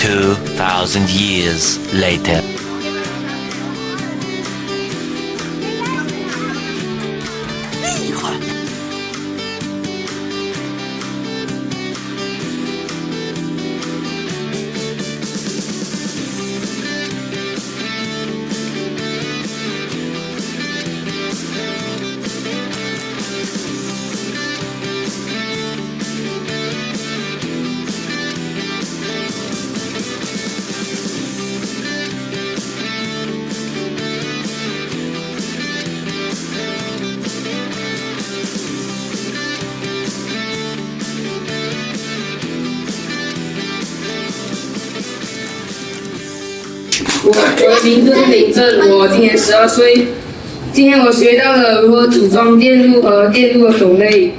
2,000 years later. 我的名字是林正，我今年12岁。今天我学到了如何组装电路和电路的种类，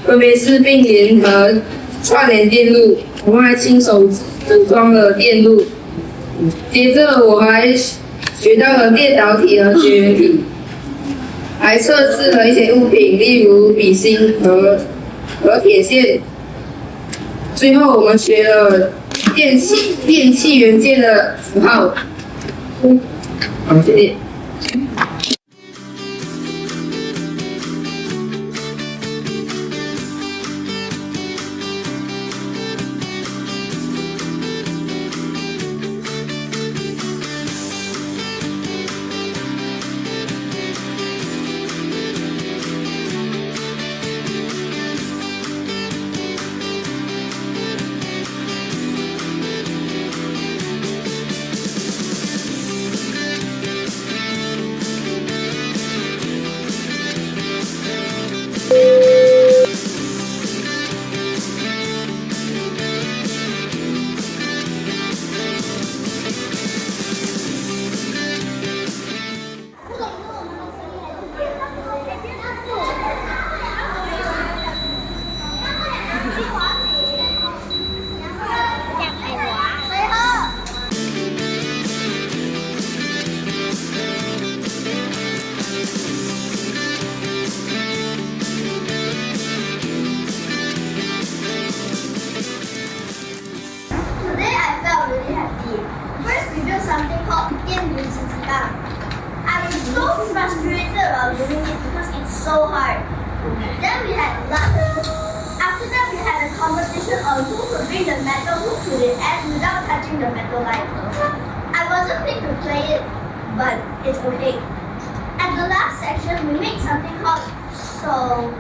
分别是并联和串联电路。我还亲手组装了电路。接着我还学到了电导体和绝缘体，还测试了一些物品，例如笔芯和铁线。最后我们学了电气元件的符号。好，谢谢。Something called 电路之子弹. I was so frustrated about doing it because it's so hard. Then we had lunch. After that, we had a competition on who could bring the metal hook to the end without touching the metal line. I wasn't picked to play it, but it's okay. At the last section, we made something called 手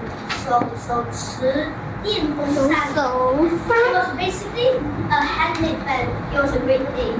电风扇. It was basically a handmade fan. It was a great day.